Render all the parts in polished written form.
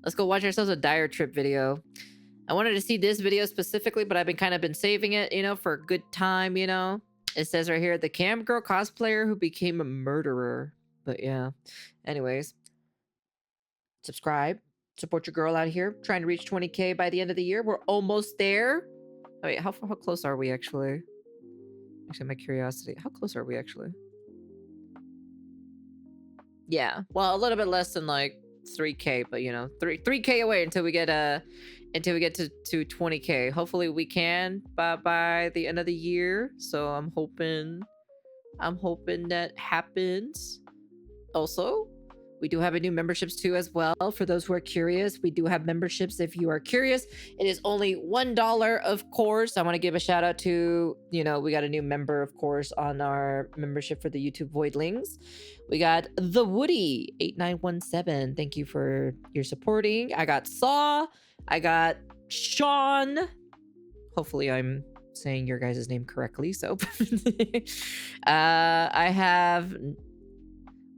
Let's go watch ourselves a dire trip video. I wanted to see this video specifically, but I've been saving it, for a good time, It says right here, the cam girl cosplayer who became a murderer. But yeah. Anyways. Subscribe. Support your girl out here. Trying to reach 20K by the end of the year. We're almost there. Oh, wait, how close are we actually? Actually, my curiosity. How close are we actually? Yeah. Well, a little bit less than like 3K, but 3K away until we get to 20K. Hopefully we can by the end of the year. So I'm hoping that happens. Also, we do have a new memberships too as well. For those who are curious, we do have memberships. If you are curious, it is only $1, of course. I want to give a shout out to, we got a new member, of course, on our membership for the YouTube Voidlings. We got the Woody 8917. Thank you for your supporting. I got Saw. I got Sean. Hopefully I'm saying your guys' name correctly. So I have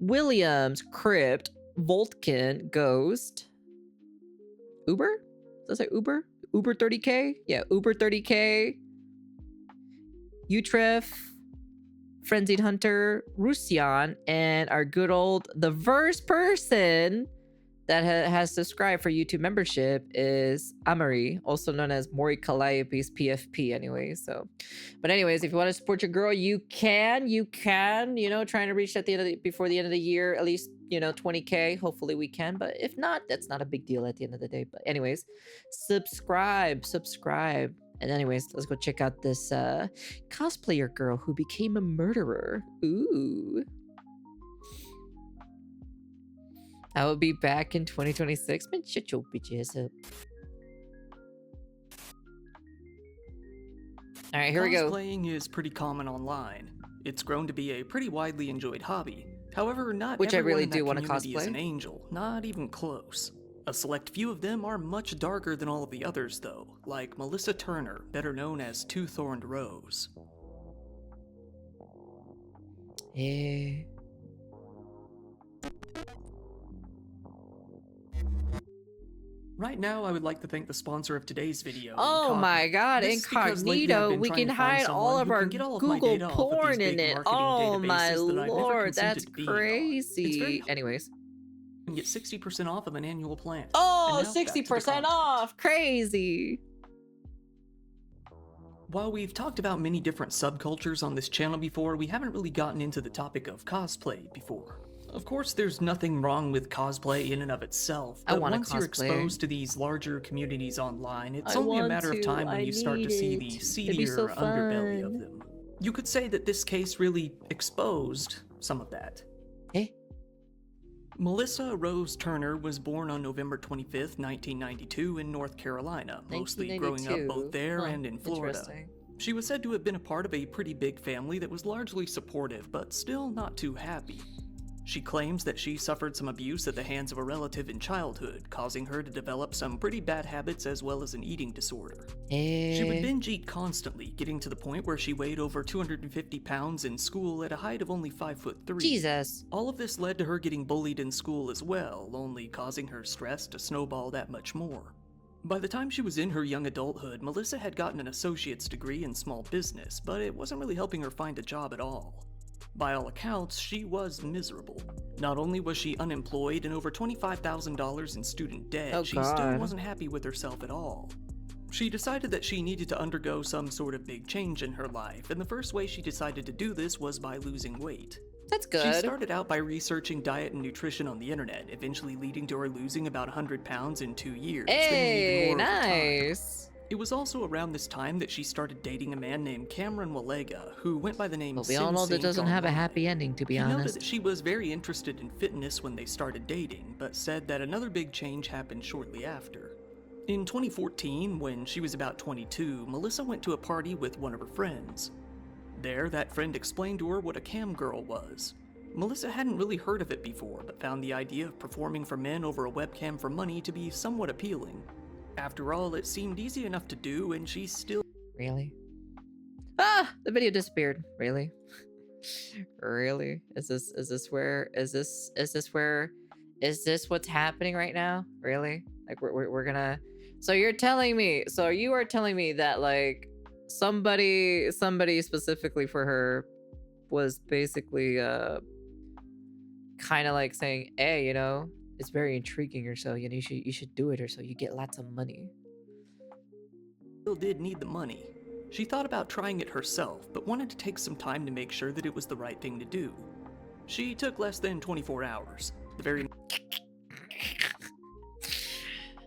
Williams, Crypt, Voltkin, Ghost, Uber? Does that say Uber? Uber 30K? Yeah, Uber 30K, Utref, Frenzied Hunter, Rusian, and our good old, the first person that has subscribed for YouTube membership is Amari, also known as Mori Calliope's PFP anyway. But anyways, if you want to support your girl, you can, trying to reach at before the end of the year, at least, 20K. Hopefully we can, but if not, that's not a big deal at the end of the day. But anyways, subscribe. And anyways, let's go check out this cosplayer girl who became a murderer. Ooh. I will be back in 2026. Man, shut your bitch ass up. All right, here we go. Cosplaying is pretty common online. It's grown to be a pretty widely enjoyed hobby. However, not Which I everyone really in do that want to community cosplay. is an angel, not even close. A select few of them are much darker than all of the others, though, like Melissa Turner, better known as Two-Thorned Rose. Yeah. Right now, I would like to thank the sponsor of today's video. Oh my god, Incognito. We can hide all of our Google porn in it. Oh my lord, that's crazy. Anyways. And get 60% off of an annual plan. Oh, 60% off. Crazy. While we've talked about many different subcultures on this channel before, we haven't really gotten into the topic of cosplay before. Of course, there's nothing wrong with cosplay in and of itself, but once you're exposed to these larger communities online, it's only a matter of time when you start to see the seedier underbelly of them. You could say that this case really exposed some of that. Eh? Melissa Rose Turner was born on November 25th, 1992 in North Carolina, mostly growing up both there and in Florida. She was said to have been a part of a pretty big family that was largely supportive, but still not too happy. She claims that she suffered some abuse at the hands of a relative in childhood, causing her to develop some pretty bad habits as well as an eating disorder. She would binge eat constantly, getting to the point where she weighed over 250 pounds in school at a height of only 5'3". Jesus. All of this led to her getting bullied in school as well, only causing her stress to snowball that much more. By the time she was in her young adulthood, Melissa had gotten an associate's degree in small business, but it wasn't really helping her find a job at all. By all accounts, she was miserable. Not only was she unemployed and over $25,000 in student debt, she still wasn't happy with herself at all. She decided that she needed to undergo some sort of big change in her life, and the first way she decided to do this was by losing weight. That's good. She started out by researching diet and nutrition on the internet, eventually leading to her losing about 100 pounds in 2 years. Hey, nice. It was also around this time that she started dating a man named Cameron Walega, who went by the name we all know that doesn't have a happy ending, to be honest. He noted that she was very interested in fitness when they started dating, but said that another big change happened shortly after. In 2014, when she was about 22, Melissa went to a party with one of her friends. There, that friend explained to her what a cam girl was. Melissa hadn't really heard of it before, but found the idea of performing for men over a webcam for money to be somewhat appealing. After all, it seemed easy enough to do, and she still... Really? Ah! The video disappeared. Really? Really? Is this what's happening right now? Really? Like we're gonna. So you are telling me that like somebody specifically for her was basically kind of like saying, hey, you know, it's very intriguing or so, you know, you should do it or so you get lots of money. Still did need the money. She thought about trying it herself, but wanted to take some time to make sure that it was the right thing to do. She took less than 24 hours. The very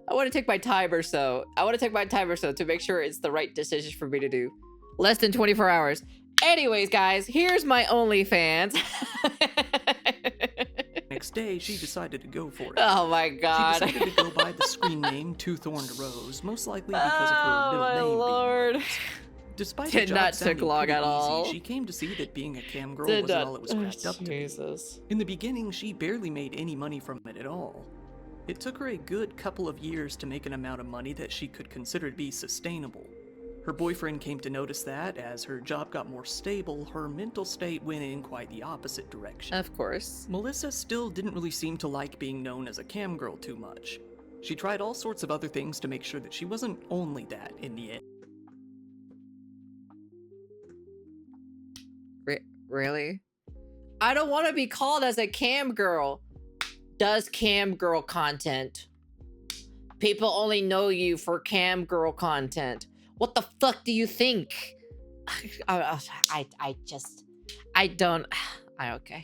I want to take my time or so. To make sure it's the right decision for me to do. Less than 24 hours. Anyways, guys, here's my OnlyFans. next day, she decided to go for it. Oh my god. She decided to go by the screen name Two Thorned Rose, most likely because of her middle name Lord. being Rose. Despite Did the not job take long at all. easy, she came to see that being a cam girl wasn't all it was cracked up to be. In the beginning, she barely made any money from it at all. It took her a good couple of years to make an amount of money that she could consider to be sustainable. Her boyfriend came to notice that, as her job got more stable, her mental state went in quite the opposite direction. Of course. Melissa still didn't really seem to like being known as a cam girl too much. She tried all sorts of other things to make sure that she wasn't only that in the end. Really? I don't want to be called as a cam girl. Does cam girl content. People only know you for cam girl content. What the fuck do you think? Okay.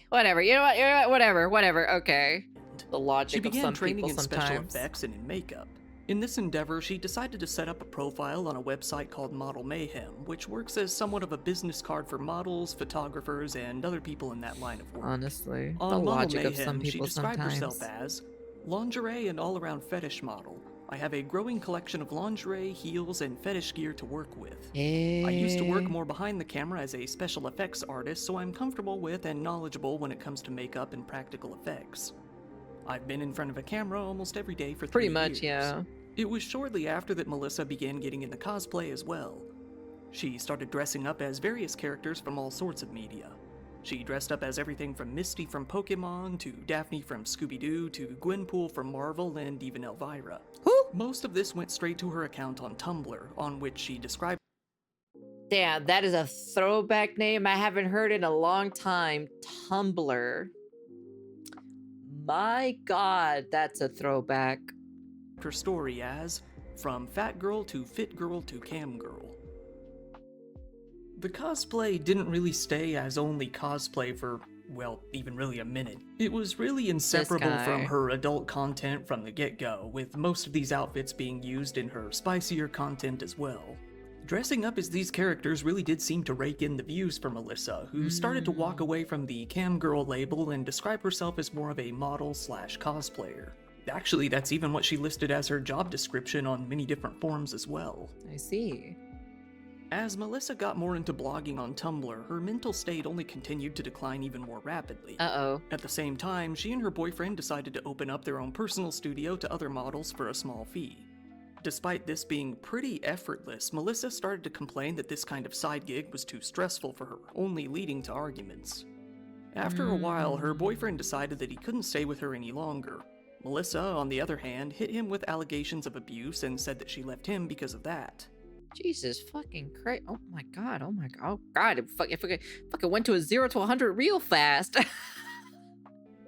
Whatever. You know what? Whatever. Okay. The logic of some people sometimes. She began training in special effects and in makeup. In this endeavor, she decided to set up a profile on a website called Model Mayhem, which works as somewhat of a business card for models, photographers, and other people in that line of work. Honestly, on the Model logic Mayhem, of some people she described sometimes. herself as lingerie and all-around fetish model. I have a growing collection of lingerie, heels, and fetish gear to work with. I used to work more behind the camera as a special effects artist, so I'm comfortable with and knowledgeable when it comes to makeup and practical effects. I've been in front of a camera almost every day for 3 years. Pretty much, yeah. It was shortly after that Melissa began getting into cosplay as well. She started dressing up as various characters from all sorts of media. She dressed up as everything from Misty from Pokemon, to Daphne from Scooby-Doo, to Gwenpool from Marvel, and even Elvira. Who? Most of this went straight to her account on Tumblr, on which she described. Damn, that is a throwback name I haven't heard in a long time. Tumblr. My god, that's a throwback. Her story as From Fat Girl to Fit Girl to Cam Girl. The cosplay didn't really stay as only cosplay for, well, even really a minute. It was really inseparable from her adult content from the get-go, with most of these outfits being used in her spicier content as well. Dressing up as these characters really did seem to rake in the views for Melissa, who started to walk away from the cam girl label and describe herself as more of a model/cosplayer. Actually, that's even what she listed as her job description on many different forums as well. I see. As Melissa got more into blogging on Tumblr, her mental state only continued to decline even more rapidly. Uh-oh. At the same time, she and her boyfriend decided to open up their own personal studio to other models for a small fee. Despite this being pretty effortless, Melissa started to complain that this kind of side gig was too stressful for her, only leading to arguments. After a while, her boyfriend decided that he couldn't stay with her any longer. Melissa, on the other hand, hit him with allegations of abuse and said that she left him because of that. Jesus fucking Christ. Oh my god. It fucking went to a 0 to 100 real fast.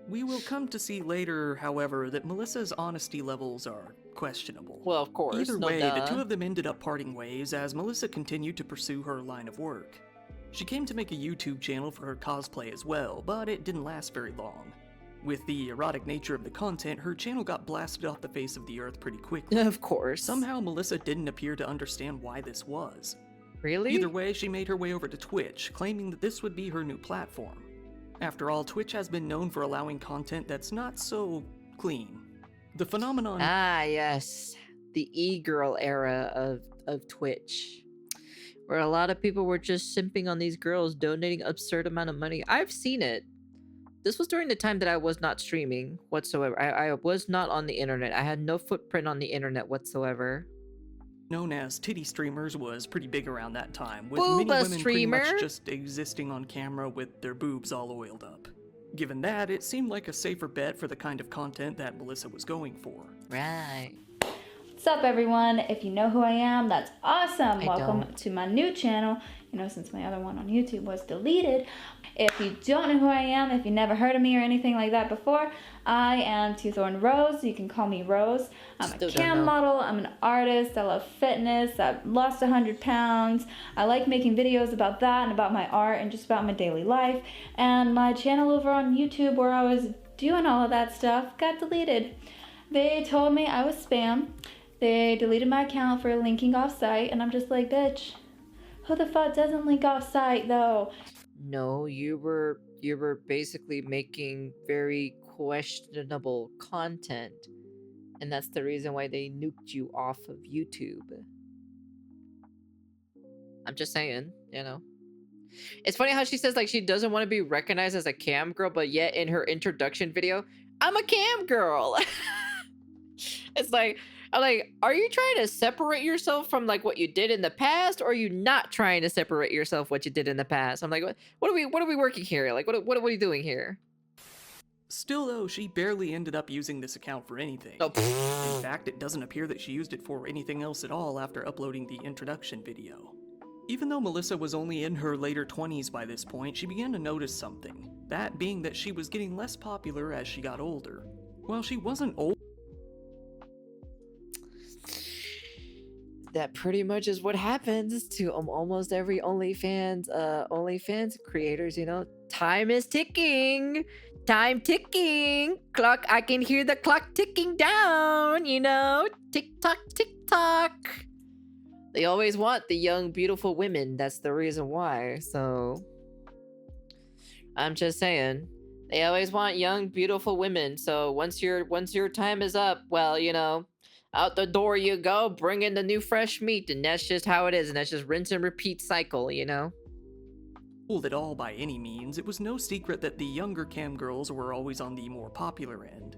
We will come to see later, however, that Melissa's honesty levels are questionable. Well, of course. Either way, the two of them ended up parting ways as Melissa continued to pursue her line of work. She came to make a YouTube channel for her cosplay as well, but it didn't last very long. With the erotic nature of the content, her channel got blasted off the face of the earth pretty quickly. Of course. Somehow, Melissa didn't appear to understand why this was. Really? Either way, she made her way over to Twitch, claiming that this would be her new platform. After all, Twitch has been known for allowing content that's not so clean. The phenomenon— Ah, yes. The e-girl era of Twitch. Where a lot of people were just simping on these girls, donating absurd amount of money. I've seen it. This was during the time that I was not streaming whatsoever. I was not on the internet. I had no footprint on the internet whatsoever. Known as titty streamers was pretty big around that time, with Booba many women streamer. pretty much just existing on camera with their boobs all oiled up. Given that, it seemed like a safer bet for the kind of content that Melissa was going for. Right. What's up, everyone? If you know who I am, that's awesome. Welcome to my new channel. You know, since my other one on YouTube was deleted. If you don't know who I am, if you never heard of me or anything like that before, I am Two-Thorn Rose. You can call me Rose. I'm a cam model. I'm an artist. I love fitness. I've lost 100 pounds. I like making videos about that and about my art and just about my daily life. And my channel over on YouTube, where I was doing all of that stuff, got deleted. They told me I was spam. They deleted my account for linking off site, and I'm just like, bitch, who the fuck doesn't link off site though? No, you were basically making very questionable content, and that's the reason why they nuked you off of YouTube. I'm just saying, you know. It's funny how she says like she doesn't want to be recognized as a cam girl, but yet in her introduction video, I'm a cam girl. It's like, I'm like, are you trying to separate yourself from like what you did in the past, or are you not trying to separate yourself what you did in the past? I'm like, what are we working here? Like, what are we doing here? Still though, she barely ended up using this account for anything. Oh, in fact, it doesn't appear that she used it for anything else at all after uploading the introduction video. Even though Melissa was only in her later 20s by this point, she began to notice something. That being that she was getting less popular as she got older. While she wasn't old, that pretty much is what happens to almost every OnlyFans creators, you know. Time is ticking. Time ticking. Clock, I can hear the clock ticking down, you know. Tick tock, tick tock. They always want the young, beautiful women. That's the reason why. So I'm just saying. They always want young, beautiful women. So once your time is up, well, you know, out the door you go, bring in the new fresh meat, and that's just how it is, and that's just rinse and repeat cycle, you know? At all by any means, it was no secret that the younger cam girls were always on the more popular end.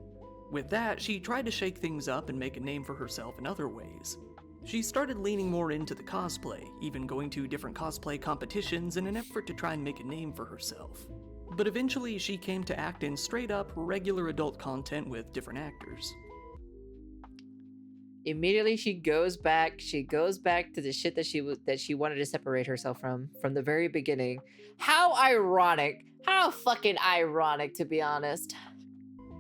With that, she tried to shake things up and make a name for herself in other ways. She started leaning more into the cosplay, even going to different cosplay competitions in an effort to try and make a name for herself. But eventually she came to act in straight up, regular adult content with different actors. Immediately she goes back to the shit that she wanted to separate herself from the very beginning. How ironic. How fucking ironic, to be honest.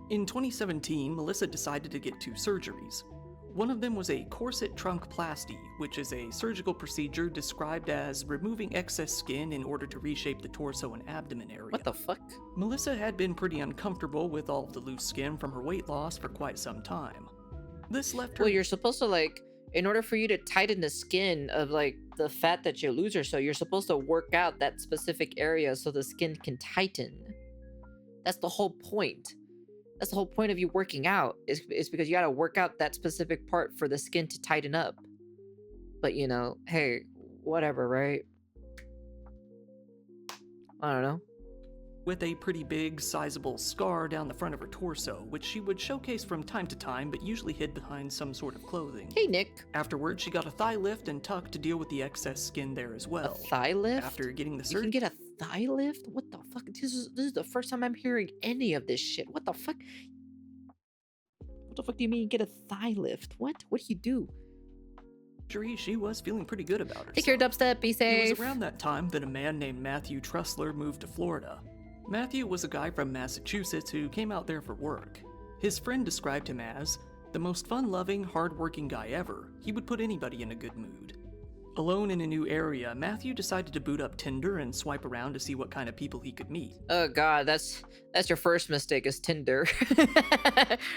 In 2017, Melissa decided to get 2 surgeries. One of them was a corset trunkplasty, which is a surgical procedure described as removing excess skin in order to reshape the torso and abdomen area. What the fuck? Melissa had been pretty uncomfortable with all of the loose skin from her weight loss for quite some time. This left her— Well, you're supposed to, like, in order for you to tighten the skin of, like, the fat that you lose or so, you're supposed to work out that specific area so the skin can tighten. That's the whole point. That's the whole point of you working out, is because you gotta work out that specific part for the skin to tighten up. But, you know, hey, whatever, right? I don't know. With a pretty big, sizable scar down the front of her torso, which she would showcase from time to time, but usually hid behind some sort of clothing. Hey, Nick. Afterwards, she got a thigh lift and tuck to deal with the excess skin there as well. A thigh lift? After getting the surgery— You can get a thigh lift? What the fuck? This is the first time I'm hearing any of this shit. What the fuck? What the fuck do you mean you get a thigh lift? What? What do you do? She was feeling pretty good about herself. Take your dubstep, be safe. It was around that time that a man named Matthew Trussler moved to Florida. Matthew was a guy from Massachusetts who came out there for work. His friend described him as the most fun-loving, hard-working guy ever. He would put anybody in a good mood. Alone in a new area, Matthew decided to boot up Tinder and swipe around to see what kind of people he could meet. Oh god, that's your first mistake, is Tinder.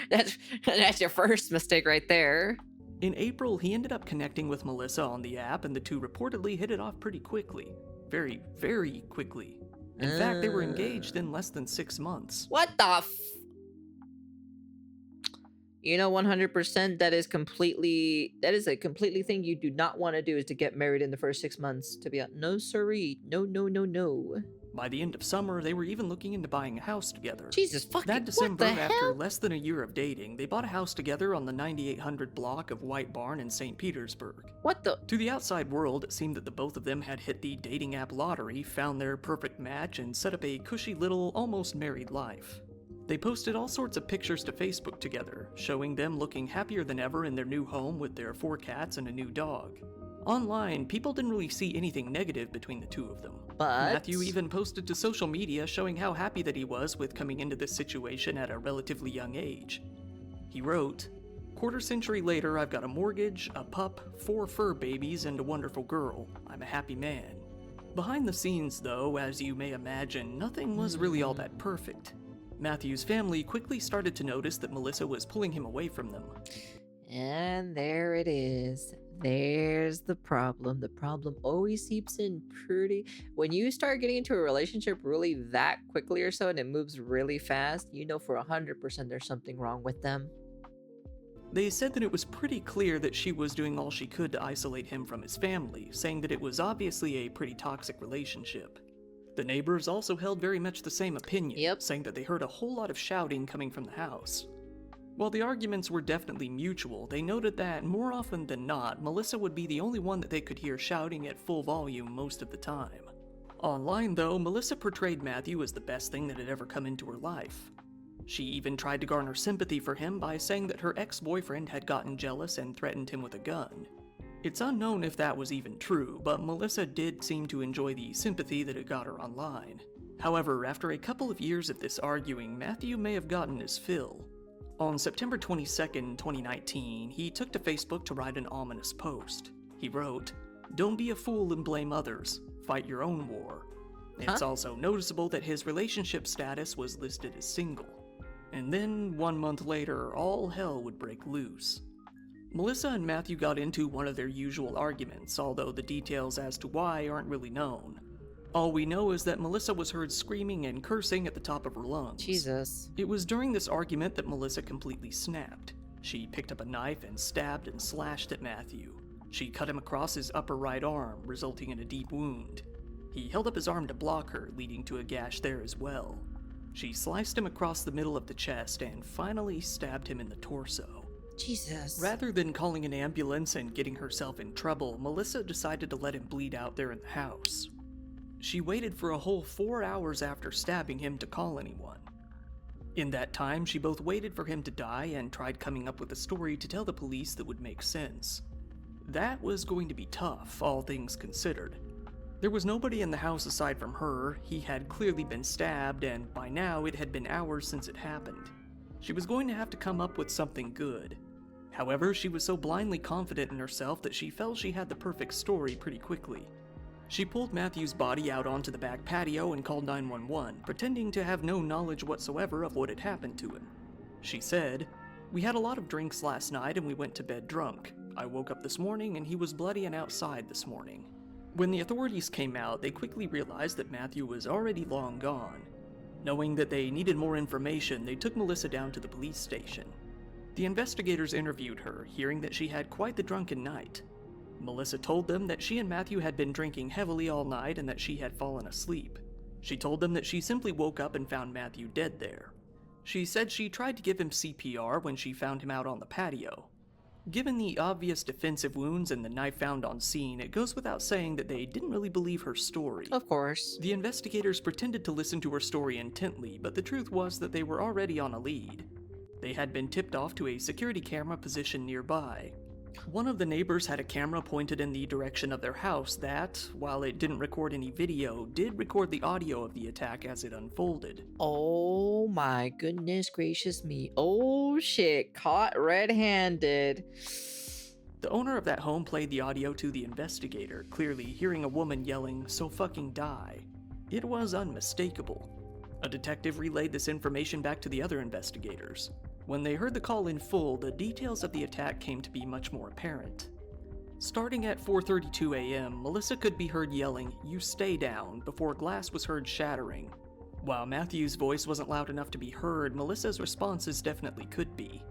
that's your first mistake right there. In April, he ended up connecting with Melissa on the app, and the two reportedly hit it off pretty quickly. Very, very quickly. In fact, they were engaged in less than 6 months. What the You know, 100% that is a completely thing you do not want to do, is to get married in the first 6 months. To be honest, no siree, no. By the end of summer, they were even looking into buying a house together. Jesus fucking, that December, what the after hell? less than a year of dating, they bought a house together on the 9800 block of White Barn in St. Petersburg. What the? To the outside world, it seemed that the both of them had hit the dating app lottery, found their perfect match, and set up a cushy little, almost married life. They posted all sorts of pictures to Facebook together, showing them looking happier than ever in their new home with their 4 cats and a new dog. Online, people didn't really see anything negative between the two of them. But Matthew even posted to social media showing how happy that he was with coming into this situation at a relatively young age. He wrote, "Quarter century later, I've got a mortgage, a pup, 4 fur babies, and a wonderful girl. I'm a happy man." Behind the scenes, though, as you may imagine, nothing was really all that perfect. Matthew's family quickly started to notice that Melissa was pulling him away from them. And there it is. There's the problem. The problem always seeps in pretty... When you start getting into a relationship really that quickly or so, and it moves really fast, you know for 100% there's something wrong with them. They said that it was pretty clear that she was doing all she could to isolate him from his family, saying that it was obviously a pretty toxic relationship. The neighbors also held very much the same opinion, saying that they heard a whole lot of shouting coming from the house. While the arguments were definitely mutual, they noted that, more often than not, Melissa would be the only one that they could hear shouting at full volume most of the time. Online, though, Melissa portrayed Matthew as the best thing that had ever come into her life. She even tried to garner sympathy for him by saying that her ex-boyfriend had gotten jealous and threatened him with a gun. It's unknown if that was even true, but Melissa did seem to enjoy the sympathy that it got her online. However, after a couple of years of this arguing, Matthew may have gotten his fill. On September 22nd, 2019, he took to Facebook to write an ominous post. He wrote, "Don't be a fool and blame others. Fight your own war." It's also noticeable that his relationship status was listed as single. And then, 1 month later, all hell would break loose. Melissa and Matthew got into one of their usual arguments, although the details as to why aren't really known. All we know is that Melissa was heard screaming and cursing at the top of her lungs. Jesus. It was during this argument that Melissa completely snapped. She picked up a knife and stabbed and slashed at Matthew. She cut him across his upper right arm, resulting in a deep wound. He held up his arm to block her, leading to a gash there as well. She sliced him across the middle of the chest and finally stabbed him in the torso. Jesus. Rather than calling an ambulance and getting herself in trouble, Melissa decided to let him bleed out there in the house. She waited for a whole 4 hours after stabbing him to call anyone. In that time, she both waited for him to die and tried coming up with a story to tell the police that would make sense. That was going to be tough, all things considered. There was nobody in the house aside from her, he had clearly been stabbed, and by now it had been hours since it happened. She was going to have to come up with something good. However, she was so blindly confident in herself that she felt she had the perfect story pretty quickly. She pulled Matthew's body out onto the back patio and called 911, pretending to have no knowledge whatsoever of what had happened to him. She said, "We had a lot of drinks last night and we went to bed drunk. I woke up this morning and he was bloody and outside this morning." When the authorities came out, they quickly realized that Matthew was already long gone. Knowing that they needed more information, they took Melissa down to the police station. The investigators interviewed her, hearing that she had quite the drunken night. Melissa told them that she and Matthew had been drinking heavily all night and that she had fallen asleep. She told them that she simply woke up and found Matthew dead there. She said she tried to give him CPR when she found him out on the patio. Given the obvious defensive wounds and the knife found on scene, it goes without saying that they didn't really believe her story. Of course. The investigators pretended to listen to her story intently, but the truth was that they were already on a lead. They had been tipped off to a security camera positioned nearby. One of the neighbors had a camera pointed in the direction of their house that, while it didn't record any video, did record the audio of the attack as it unfolded. Oh my goodness gracious me. Oh shit, caught red-handed. The owner of that home played the audio to the investigator, clearly hearing a woman yelling, "So fucking die." It was unmistakable. A detective relayed this information back to the other investigators. When they heard the call in full, the details of the attack came to be much more apparent. Starting at 4:32 a.m., Melissa could be heard yelling, "You stay down," before glass was heard shattering. While Matthew's voice wasn't loud enough to be heard, Melissa's responses definitely could be.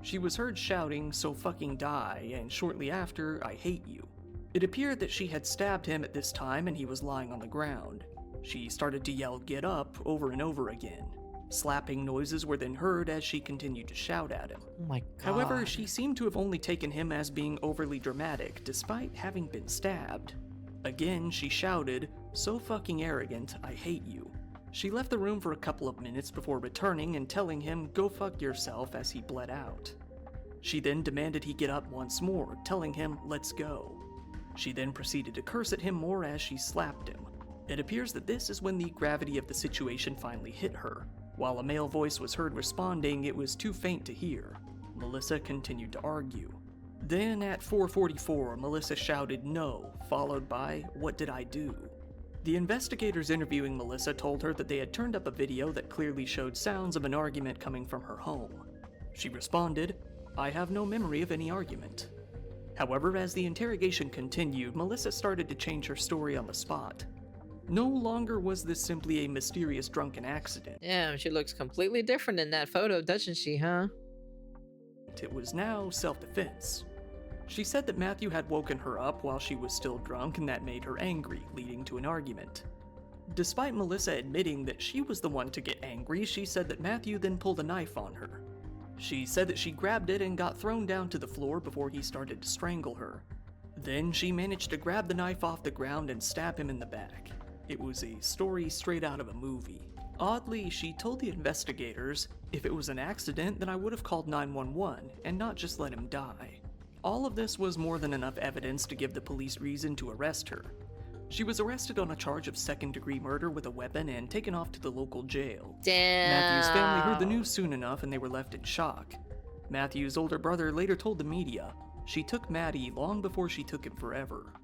She was heard shouting, "So fucking die," and shortly after, "I hate you." It appeared that she had stabbed him at this time and he was lying on the ground. She started to yell, "Get up," over and over again. Slapping noises were then heard as she continued to shout at him. Oh my god. However, she seemed to have only taken him as being overly dramatic, despite having been stabbed. Again, she shouted, "So fucking arrogant, I hate you." She left the room for a couple of minutes before returning and telling him, "Go fuck yourself," as he bled out. She then demanded he get up once more, telling him, "Let's go." She then proceeded to curse at him more as she slapped him. It appears that this is when the gravity of the situation finally hit her. While a male voice was heard responding, it was too faint to hear. Melissa continued to argue. Then at 4:44, Melissa shouted "no," followed by "What did I do?" The investigators interviewing Melissa told her that they had turned up a video that clearly showed sounds of an argument coming from her home. She responded, "I have no memory of any argument." However, as the interrogation continued, Melissa started to change her story on the spot. No longer was this simply a mysterious drunken accident. Damn, she looks completely different in that photo, doesn't she, huh? It was now self-defense. She said that Matthew had woken her up while she was still drunk and that made her angry, leading to an argument. Despite Melissa admitting that she was the one to get angry, she said that Matthew then pulled a knife on her. She said that she grabbed it and got thrown down to the floor before he started to strangle her. Then she managed to grab the knife off the ground and stab him in the back. It was a story straight out of a movie. Oddly, she told the investigators, "If it was an accident, then I would have called 911 and not just let him die." All of this was more than enough evidence to give the police reason to arrest her. She was arrested on a charge of second-degree murder with a weapon and taken off to the local jail. Damn. Matthew's family heard the news soon enough and they were left in shock. Matthew's older brother later told the media, "She took Maddie long before she took him forever."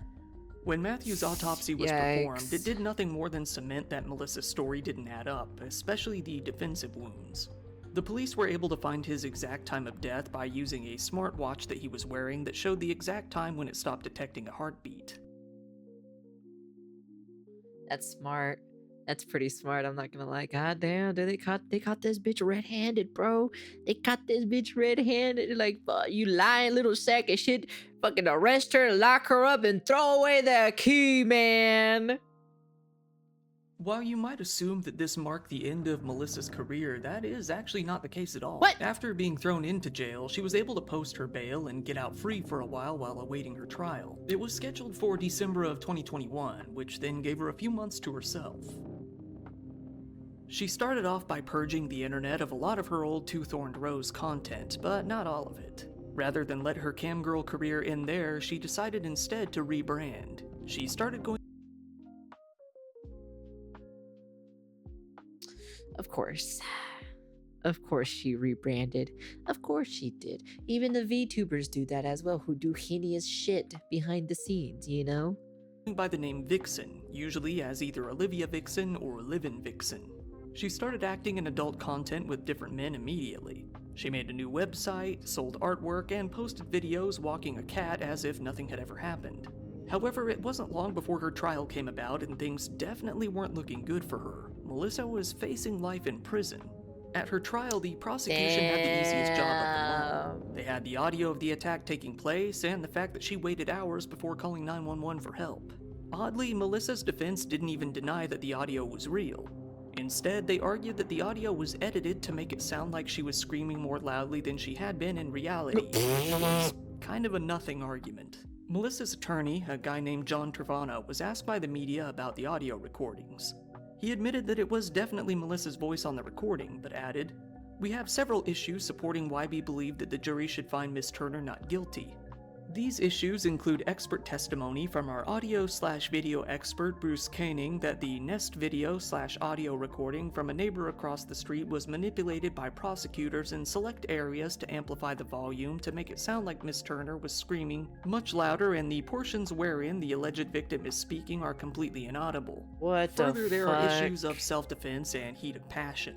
When Matthew's autopsy was performed, it did nothing more than cement that Melissa's story didn't add up, especially the defensive wounds. The police were able to find his exact time of death by using a smartwatch that he was wearing that showed the exact time when it stopped detecting a heartbeat. That's smart. That's pretty smart, I'm not gonna lie. God damn, dude, they caught this bitch red-handed, bro. They caught this bitch red-handed. Like, you lying little sack of shit. Fucking arrest her, lock her up, and throw away that key, man. While you might assume that this marked the end of Melissa's career, that is actually not the case at all. What? After being thrown into jail, she was able to post her bail and get out free for a while awaiting her trial. It was scheduled for December of 2021, which then gave her a few months to herself. She started off by purging the internet of a lot of her old Two Thorned Rose content, but not all of it. Rather than let her camgirl career end there, she decided instead to rebrand. She started going. Of course. Of course she rebranded. Of course she did. Even the VTubers do that as well, who do heinous shit behind the scenes, you know? By the name Vixen, usually as either Olivia Vixen or Livin' Vixen. She started acting in adult content with different men immediately. She made a new website, sold artwork, and posted videos walking a cat as if nothing had ever happened. However, it wasn't long before her trial came about and things definitely weren't looking good for her. Melissa was facing life in prison. At her trial, the prosecution had the easiest job of them all. They had the audio of the attack taking place and the fact that she waited hours before calling 911 for help. Oddly, Melissa's defense didn't even deny that the audio was real. Instead, they argued that the audio was edited to make it sound like she was screaming more loudly than she had been in reality. It was kind of a nothing argument. Melissa's attorney, a guy named John Trevano, was asked by the media about the audio recordings. He admitted that it was definitely Melissa's voice on the recording, but added, "We have several issues supporting why we believe that the jury should find Miss Turner not guilty. These issues include expert testimony from our audio/video expert Bruce Koenig that the Nest video/audio recording from a neighbor across the street was manipulated by prosecutors in select areas to amplify the volume to make it sound like Miss Turner was screaming much louder and the portions wherein the alleged victim is speaking are completely inaudible. Further, there are issues of self-defense and heat of passion."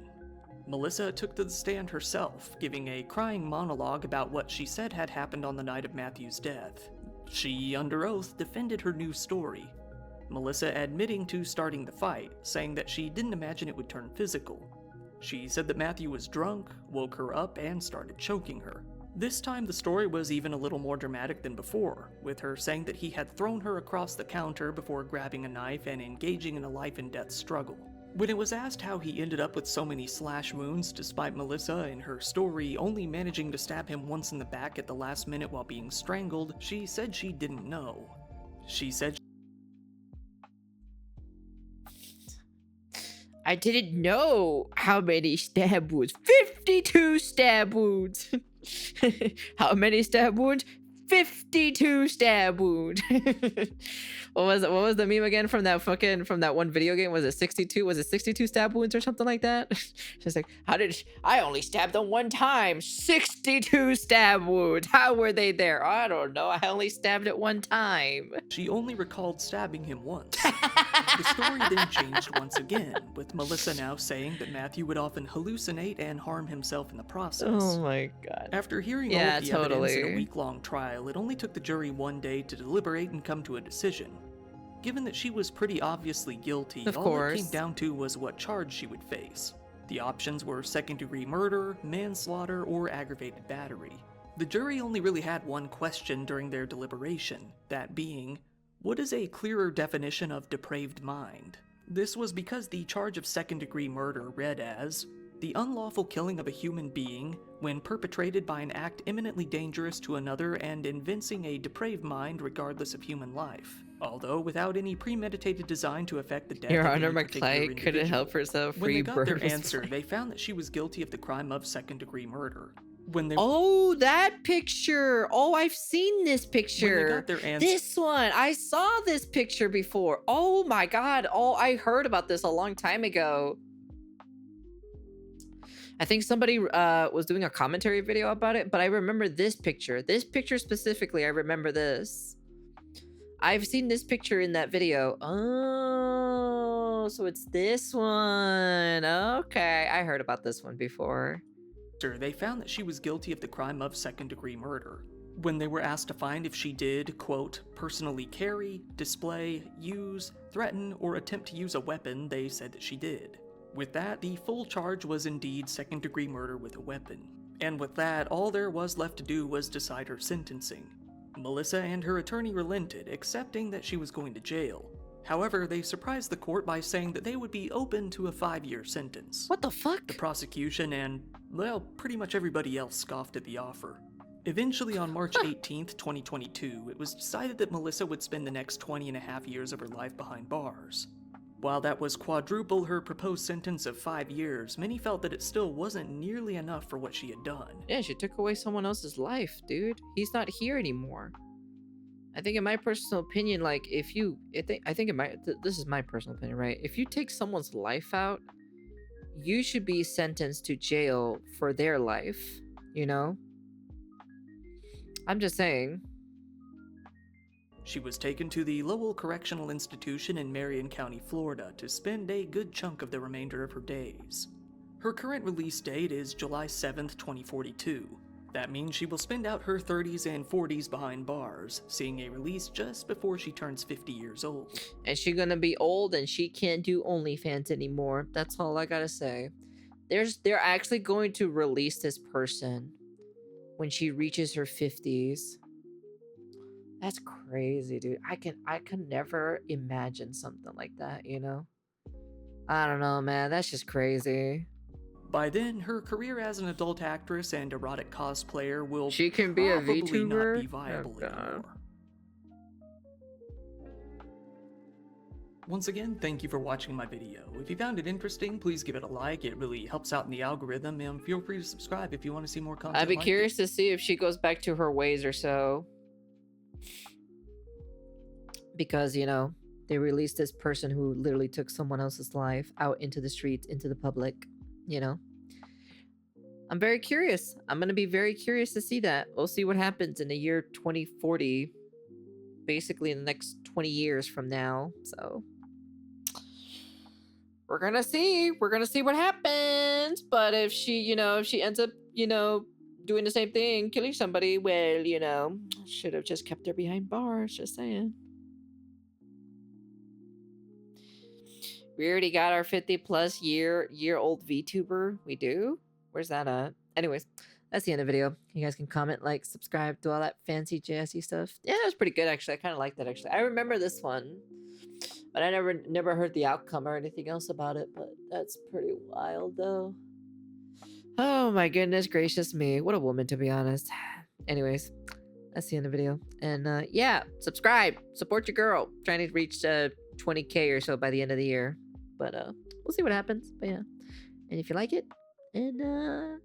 Melissa took to the stand herself, giving a crying monologue about what she said had happened on the night of Matthew's death. She, under oath, defended her new story. Melissa admitting to starting the fight, saying that she didn't imagine it would turn physical. She said that Matthew was drunk, woke her up, and started choking her. This time the story was even a little more dramatic than before, with her saying that he had thrown her across the counter before grabbing a knife and engaging in a life-and-death struggle. When it was asked how he ended up with so many slash wounds despite Melissa in her story only managing to stab him once in the back at the last minute while being strangled, she said she didn't know. She said I didn't know how many stab wounds. 52 stab wounds. How many stab wounds? 52 stab wounds. What was the meme again from that one video game? Was it 62? Was it 62 stab wounds or something like that? Just like, I only stabbed them one time. 62 stab wounds. How were they there? I don't know. I only stabbed it one time. She only recalled stabbing him once. The story then changed once again, with Melissa now saying that Matthew would often hallucinate and harm himself in the process. Oh my god. After hearing all of the evidence in a week-long trial, it only took the jury one day to deliberate and come to a decision. Given that she was pretty obviously guilty, all it came down to was what charge she would face. The options were second-degree murder, manslaughter, or aggravated battery. The jury only really had one question during their deliberation, that being, what is a clearer definition of depraved mind? This was because the charge of second-degree murder read as, the unlawful killing of a human being when perpetrated by an act imminently dangerous to another and evincing a depraved mind regardless of human life, although without any premeditated design to affect the death Your of Honor, any particular McClay individual. couldn't help herself. When they got their answer, they found that she was guilty of the crime of second-degree murder. Oh, that picture! Oh, I've seen this picture. When they got their answer, this one, I saw this picture before. Oh my god! Oh, I heard about this a long time ago. I think somebody was doing a commentary video about it, but I remember this picture. This picture specifically, I remember this. I've seen this picture in that video. Oh, so it's this one. Okay, I heard about this one before. They found that she was guilty of the crime of second-degree murder. When they were asked to find if she did, quote, personally carry, display, use, threaten, or attempt to use a weapon, they said that she did. With that, the full charge was indeed second-degree murder with a weapon. And with that, all there was left to do was decide her sentencing. Melissa and her attorney relented, accepting that she was going to jail. However, they surprised the court by saying that they would be open to a 5-year sentence. What the fuck? The prosecution and, well, pretty much everybody else scoffed at the offer. Eventually, on March 18th, 2022, it was decided that Melissa would spend the next 20.5 years of her life behind bars. While that was quadruple her proposed sentence of 5 years, many felt that it still wasn't nearly enough for what she had done. Yeah, she took away someone else's life, dude. He's not here anymore. I think in my personal opinion, like, this is my personal opinion, right? If you take someone's life out, you should be sentenced to jail for their life, you know? I'm just saying. She was taken to the Lowell Correctional Institution in Marion County, Florida, to spend a good chunk of the remainder of her days. Her current release date is July 7th, 2042. That means she will spend out her 30s and 40s behind bars, seeing a release just before she turns 50 years old. And she's gonna be old and she can't do OnlyFans anymore. That's all I gotta say. They're actually going to release this person when she reaches her 50s. That's crazy, dude. I can never imagine something like that, you know? I don't know, man. That's just crazy. By then, her career as an adult actress and erotic cosplayer will she can be a VTuber? Not be viable anymore. Once again, thank you for watching my video. If you found it interesting, please give it a like. It really helps out in the algorithm, and feel free to subscribe if you want to see more content. I'd be curious to see if she goes back to her ways or so. Because, you know, they released this person who literally took someone else's life out into the streets, into the public, you know? I'm very curious. I'm going to be very curious to see that. We'll see what happens in the year 2040. Basically in the next 20 years from now. So we're going to see. We're going to see what happens. But if she, you know, if she ends up, you know, doing the same thing, killing somebody, well, you know, should have just kept her behind bars. Just saying. We already got our 50+ year-old VTuber. We do? Where's that at? Anyways, that's the end of the video. You guys can comment, like, subscribe, do all that fancy jazzy stuff. Yeah, that was pretty good, actually. I kind of like that, actually. I remember this one, but I never heard the outcome or anything else about it, but that's pretty wild, though. Oh, my goodness gracious me. What a woman, to be honest. Anyways, that's the end of the video. And, yeah, subscribe. Support your girl. Trying to reach 20K or so by the end of the year. But, We'll see what happens. But yeah. And if you like it, and